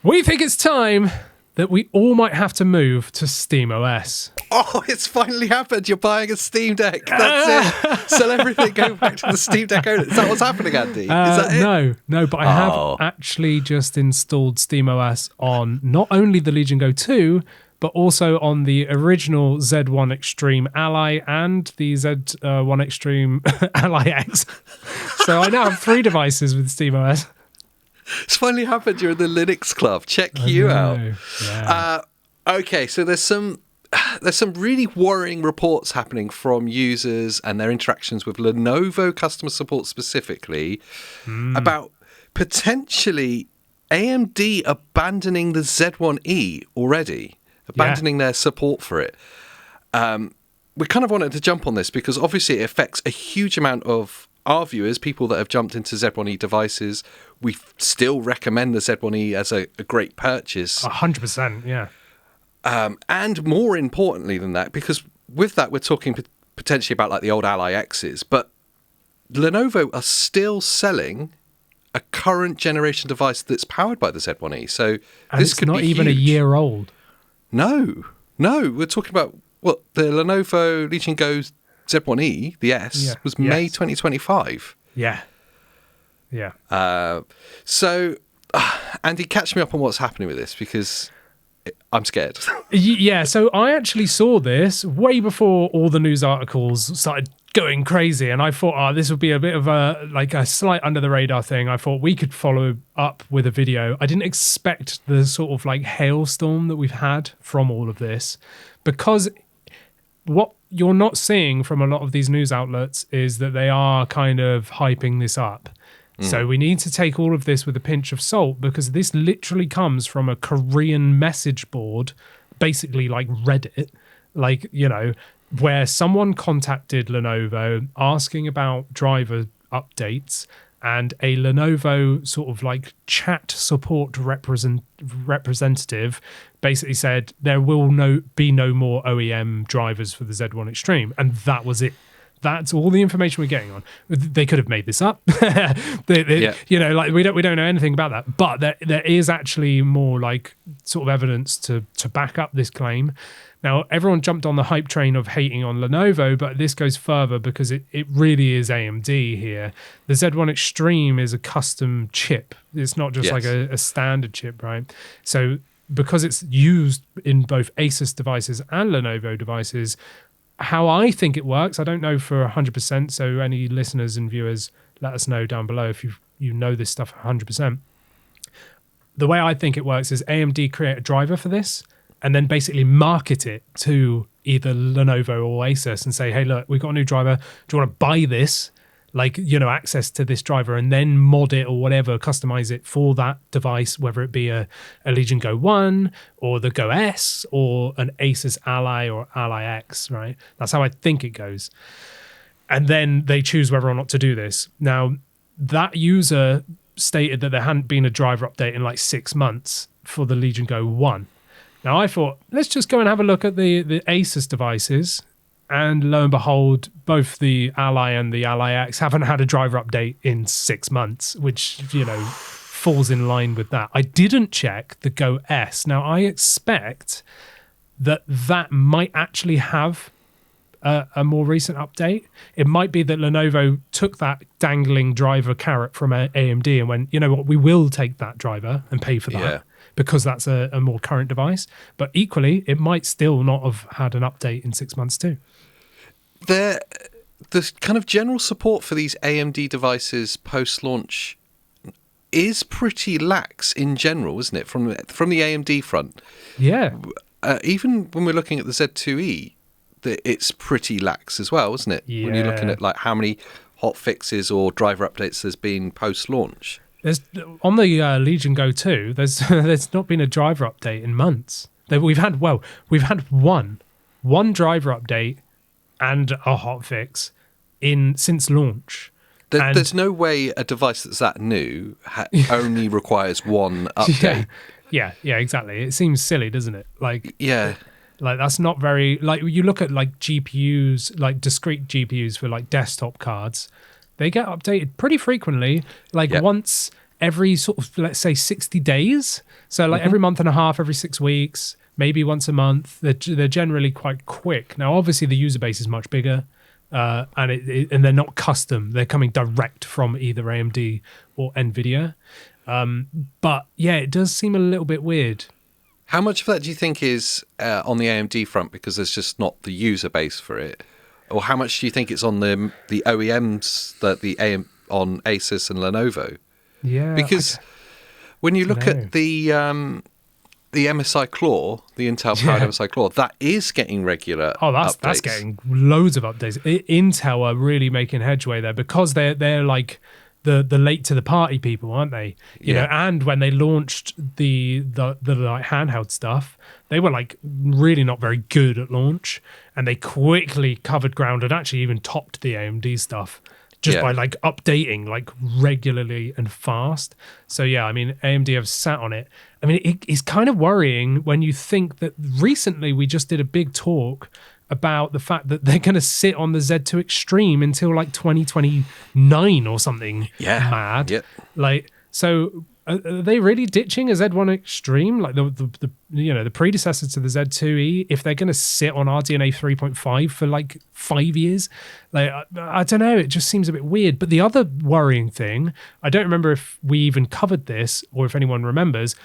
We think it's time that we all might have to move to SteamOS. Oh, it's finally happened. You're buying a Steam Deck. That's it. Sell everything, go back to the Steam Deck owner. Is that what's happening, Andy? Is that it? No, but I have actually just installed SteamOS on not only the Legion Go 2, but also on the original Z1 Extreme Ally and the Z1 Extreme Ally X. So I now have 3 devices with SteamOS. It's finally happened. You're in the Linux club. Check you out. Yeah. Okay, so there's some really worrying reports happening from users and their interactions with Lenovo customer support specifically about potentially AMD abandoning the Z1E already, abandoning their support for it. We kind of wanted to jump on this because obviously it affects a huge amount of our viewers, people that have jumped into Z1E devices. We still recommend the Z1E as a great purchase. 100%, yeah. And more importantly than that, because with that we're talking potentially about like the old Ally X's, but Lenovo are still selling a current generation device that's powered by the Z1E. So and this it's could not be even huge. a year old. No, we're talking about what the Lenovo Legion Go Z1E, the S, was May 2025. Yeah. So, Andy, catch me up on what's happening with this because I'm scared. Yeah, so I actually saw this way before all the news articles started going crazy, and I thought, this would be a bit of a slight under the radar thing. I thought we could follow up with a video. I didn't expect the sort of like hailstorm that we've had from all of this, because what you're not seeing from a lot of these news outlets is that they are kind of hyping this up. So we need to take all of this with a pinch of salt, because this literally comes from a Korean message board, basically like Reddit, like, you know, where someone contacted Lenovo asking about driver updates, and a Lenovo sort of like chat support representative basically said there will be no more OEM drivers for the Z1 Extreme, and that was it. That's all the information we're getting on. They could have made this up. You know, like we don't know anything about that. But there is actually more like sort of evidence to back up this claim. Now, everyone jumped on the hype train of hating on Lenovo, but this goes further because it really is AMD here. The Z1 Extreme is a custom chip. It's not just like a standard chip, right? So because it's used in both Asus devices and Lenovo devices, how I think it works, I don't know for 100%, so any listeners and viewers, let us know down below if you know this stuff 100%. The way I think it works is AMD create a driver for this and then basically market it to either Lenovo or Asus and say, hey, look, we've got a new driver. Do you want to buy this? Like, you know, access to this driver, and then mod it or whatever, customize it for that device, whether it be a Legion Go 1 or the Go S or an Asus Ally or Ally X, right? That's how I think it goes. And then they choose whether or not to do this. Now, that user stated that there hadn't been a driver update in like 6 months for the Legion Go 1. Now, I thought, let's just go and have a look at the Asus devices. And lo and behold, both the Ally and the Ally X haven't had a driver update in 6 months, which, you know, falls in line with that. I didn't check the Go S. Now, I expect that might actually have a more recent update. It might be that Lenovo took that dangling driver carrot from AMD and went, you know what, we will take that driver and pay for that because that's a more current device. But equally, it might still not have had an update in 6 months too. The kind of general support for these AMD devices post-launch is pretty lax in general, isn't it? From the AMD front. Yeah. Even when we're looking at the Z2E, it's pretty lax as well, isn't it? Yeah. When you're looking at like how many hot fixes or driver updates there's been post-launch. There's on the Legion Go 2, there's not been a driver update in months. We've had one driver update and a hotfix since launch. There's no way a device that's that new only requires one update. Yeah, exactly. It seems silly, doesn't it? Like, yeah. Like, that's not very... Like, you look at, like, GPUs, like, discrete GPUs for, like, desktop cards. They get updated pretty frequently, like, once every sort of, let's say, 60 days. So like every month and a half, every 6 weeks, maybe once a month. They're generally quite quick. Now, obviously, the user base is much bigger, and they're not custom. They're coming direct from either AMD or NVIDIA. But yeah, it does seem a little bit weird. How much of that do you think is on the AMD front because there's just not the user base for it? Or how much do you think it's on the OEMs, on Asus and Lenovo? Yeah. Because when you look at the MSI Claw, the Intel-powered MSI Claw, that is getting regular updates. That's getting loads of updates. Intel are really making headway there because they're like the late to the party people, aren't they? You know, and when they launched the like handheld stuff, they were like really not very good at launch, and they quickly covered ground and actually even topped the AMD stuff just by like updating like regularly and fast. So yeah, I mean, AMD have sat on it. I mean, it's kind of worrying when you think that recently we just did a big talk about the fact that they're going to sit on the Z2 Extreme until like 2029 or something mad. Yep. Like, so are they really ditching a Z1 Extreme, like the predecessor to the Z2E, if they're going to sit on RDNA 3.5 for like 5 years? Like, I don't know. It just seems a bit weird. But the other worrying thing, I don't remember if we even covered this or if anyone remembers,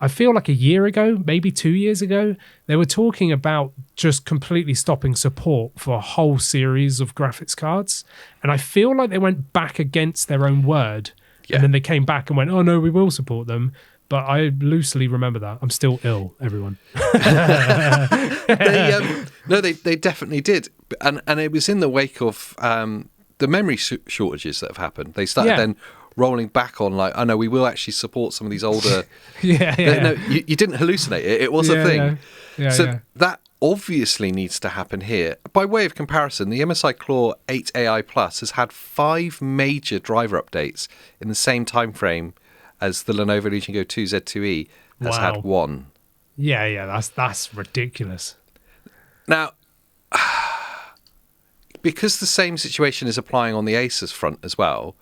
I feel like a year ago, maybe 2 years ago, they were talking about just completely stopping support for a whole series of graphics cards. And I feel like they went back against their own word. Yeah. And then they came back and went, oh, no, we will support them. But I loosely remember that. I'm still ill, everyone. They definitely did. And it was in the wake of the memory shortages that have happened. They started then rolling back on like, oh no, we will actually support some of these older. No, you didn't hallucinate it. It was a thing. That obviously needs to happen here. By way of comparison, the MSI Claw 8 AI Plus has had 5 major driver updates in the same time frame as the Lenovo Legion Go 2 Z2E has had 1. Yeah, that's ridiculous. Now, because the same situation is applying on the Asus front as well,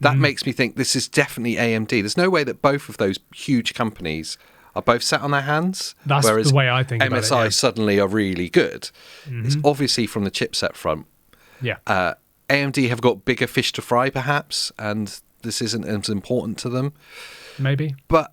that makes me think this is definitely AMD. There's no way that both of those huge companies are both sat on their hands. That's whereas the way I think about it. MSI suddenly are really good. It's obviously from the chipset front. Yeah. AMD have got bigger fish to fry, perhaps, and this isn't as important to them. Maybe. But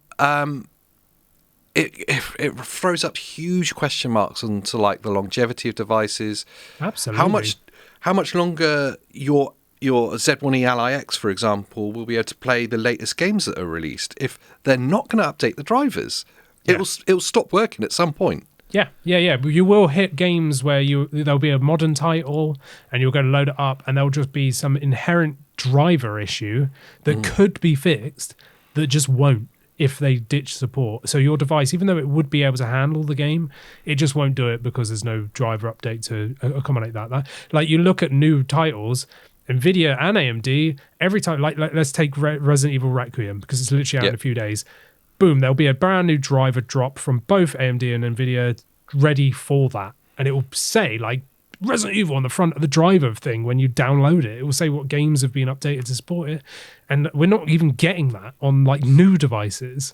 it throws up huge question marks onto like the longevity of devices. Absolutely. How much longer your Z1E Ally X, for example, will be able to play the latest games that are released if they're not going to update the drivers? It'll stop working at some point. Yeah. But you will hit games where there'll be a modern title and you're going to load it up and there'll just be some inherent driver issue that could be fixed that just won't if they ditch support. So your device, even though it would be able to handle the game, it just won't do it because there's no driver update to accommodate that. Like you look at new titles, NVIDIA and AMD, every time, like let's take Resident Evil Requiem, because it's literally out in a few days. Boom, there'll be a brand new driver drop from both AMD and NVIDIA ready for that. And it will say, like, Resident Evil on the front of the driver thing when you download it. It will say what games have been updated to support it. And we're not even getting that on, like, new devices,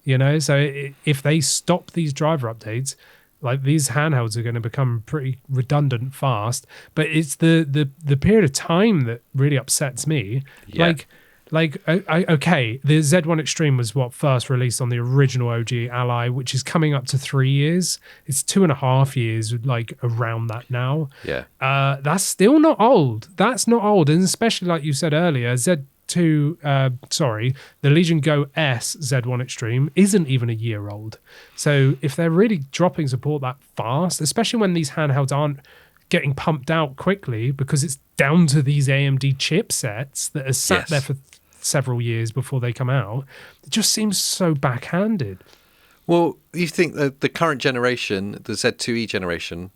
you know? So if they stop these driver updates, like these handhelds are going to become pretty redundant fast, but it's the period of time that really upsets me. Okay, the Z1 Extreme was first released on the original OG Ally, which is coming up to 3 years. It's 2.5 years, like around that now. Yeah, that's still not old. That's not old, and especially like you said earlier, the Legion Go S Z1 Extreme isn't even a year old. So if they're really dropping support that fast, especially when these handhelds aren't getting pumped out quickly because it's down to these AMD chipsets that are sat there for several years before they come out, it just seems so backhanded. Well, you think that the current generation, the Z2E generation,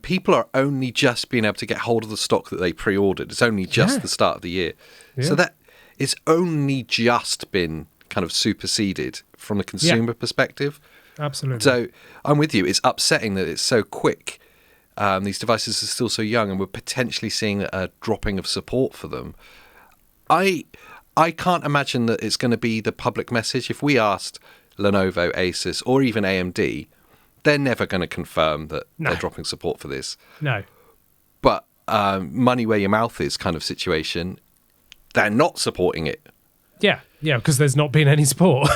people are only just being able to get hold of the stock that they pre-ordered. It's only just the start of the year. So that it's only just been kind of superseded from the consumer perspective. Absolutely. So I'm with you. It's upsetting that it's so quick. These devices are still so young and we're potentially seeing a dropping of support for them. I I can't imagine that it's going to be the public message. If we asked Lenovo, Asus, or even AMD, they're never going to confirm that they're dropping support for this. No. But money where your mouth is kind of situation, they're not supporting it. Yeah, because there's not been any support.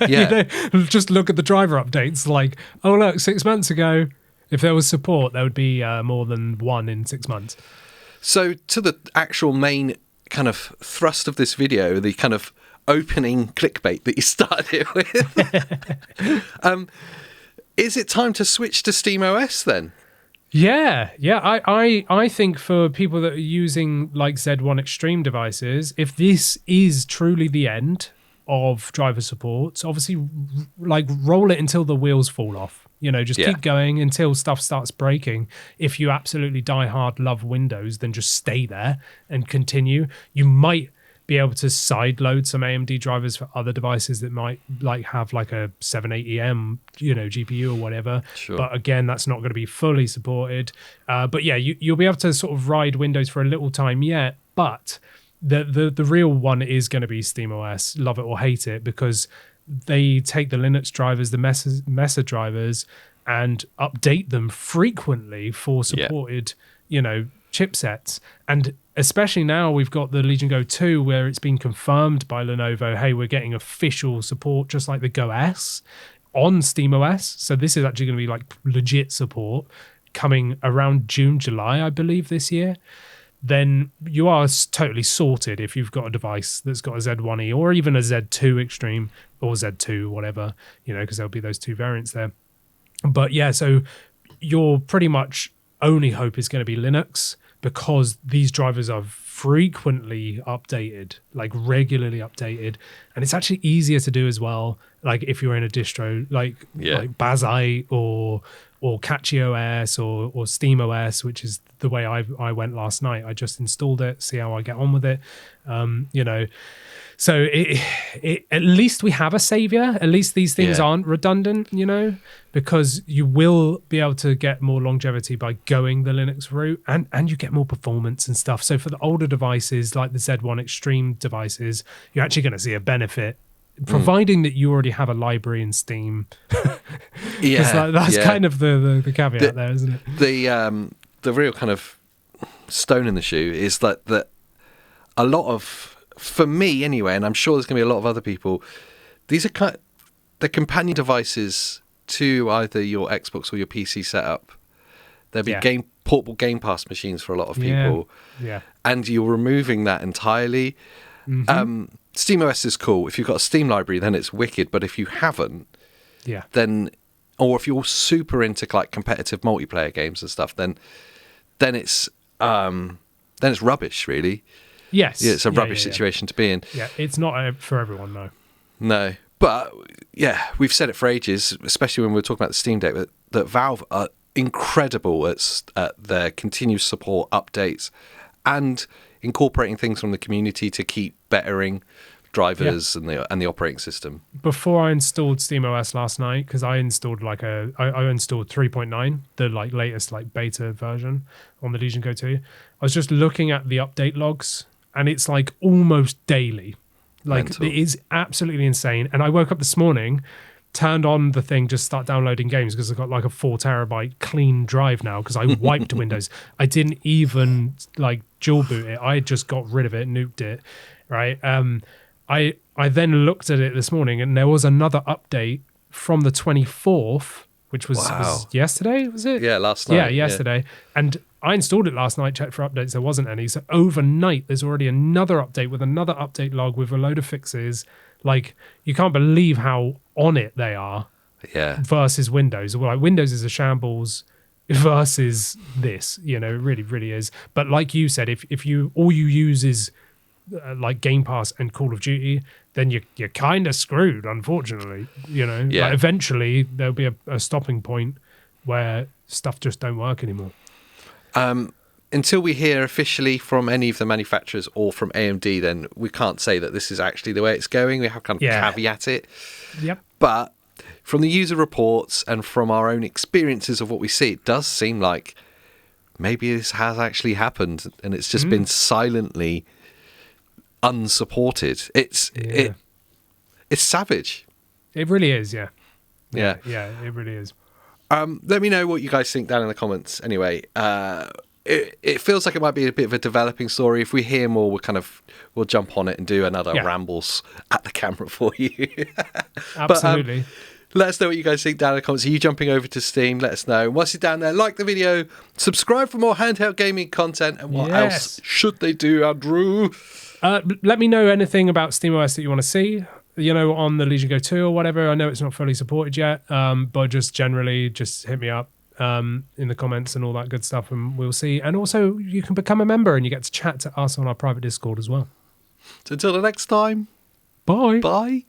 Yeah. Just look at the driver updates. Like, oh, look, 6 months ago, if there was support, there would be more than one in 6 months. So to the actual main kind of thrust of this video, the kind of opening clickbait that you started it with, is it time to switch to SteamOS then? Yeah. I think for people that are using like Z1 Extreme devices, if this is truly the end of driver support, obviously like roll it until the wheels fall off. Just keep going until stuff starts breaking. If you absolutely die hard love Windows, then just stay there and continue. You might be able to sideload some AMD drivers for other devices that might like have like a 780M, GPU or whatever. Sure. But again, that's not going to be fully supported. But yeah, you'll be able to sort of ride Windows for a little time yet. But the real one is going to be SteamOS, love it or hate it, because they take the Linux drivers, the Mesa drivers, and update them frequently for supported, chipsets. And especially now we've got the Legion Go 2 where it's been confirmed by Lenovo, hey, we're getting official support just like the Go S on SteamOS. So this is actually going to be like legit support coming around June, July, I believe, this year. Then you are totally sorted if you've got a device that's got a Z1E or even a Z2 Extreme or Z2, whatever, because there'll be those two variants there. But yeah, so your pretty much only hope is going to be Linux, because these drivers are frequently updated, like regularly updated. And it's actually easier to do as well. Like if you're in a distro like Bazite or CatchyOS or SteamOS, which is the way I went last night. I just installed it, see how I get on with it. So it at least we have a savior. At least these things aren't redundant, because you will be able to get more longevity by going the Linux route, and you get more performance and stuff. So for the older devices like the Z1 Extreme devices, you're actually going to see a benefit, providing that you already have a library in Steam. That's kind of the caveat there, isn't it? The real kind of stone in the shoe is that a lot of, for me anyway, and I'm sure there's going to be a lot of other people, these are the companion devices to either your Xbox or your PC setup. There'll be portable Game Pass machines for a lot of people. Yeah. And you're removing that entirely. Mm-hmm. SteamOS is cool. If you've got a Steam library, then it's wicked. But if you haven't, then, or if you're super into like competitive multiplayer games and stuff, then it's rubbish, really. Yes. Yeah, it's a rubbish situation to be in. Yeah, it's not for everyone, no. No. But, yeah, we've said it for ages, especially when we were talking about the Steam Deck, that Valve are incredible at their continuous support updates and incorporating things from the community to keep bettering drivers and the operating system. Before I installed SteamOS last night, because I installed I installed 3.9, the like latest like beta version on the Legion Go 2. I was just looking at the update logs, and it's like almost daily. Like Mental. It is absolutely insane. And I woke up this morning, turned on the thing, just start downloading games, because I've got like a 4 terabyte clean drive now, because I wiped Windows. I didn't even like dual boot it. I just got rid of it, nuked it, right? I then looked at it this morning, and there was another update from the 24th, which was yesterday, was it? Yeah, last night. Yeah, yesterday. Yeah. And I installed it last night, checked for updates, there wasn't any. So overnight, there's already another update with another update log with a load of fixes. Like, you can't believe how on it they are versus Windows. Well, like, Windows is a shambles versus this, it really, really is. But like you said, if you all you use is like Game Pass and Call of Duty, then you're kind of screwed, unfortunately. Like eventually there'll be a stopping point where stuff just don't work anymore. Until we hear officially from any of the manufacturers or from AMD, then we can't say that this is actually the way it's going. We have kind of caveat it. Yep. But from the user reports and from our own experiences of what we see, it does seem like maybe this has actually happened, and it's just been silently unsupported. It's savage. It really is, yeah. Yeah, it really is. Let me know what you guys think down in the comments. Anyway, it feels like it might be a bit of a developing story. If we hear more, we'll jump on it and do another rambles at the camera for you. Absolutely. But, let us know what you guys think down in the comments. Are you jumping over to Steam? Let us know. Once you're down there, like the video, subscribe for more handheld gaming content, and what else should they do, Andrew? Let me know anything about SteamOS that you want to see, on the Legion Go 2 or whatever. I know it's not fully supported yet, but just generally, just hit me up in the comments and all that good stuff, and we'll see. And also, you can become a member and you get to chat to us on our private Discord as well. So until the next time, bye. Bye.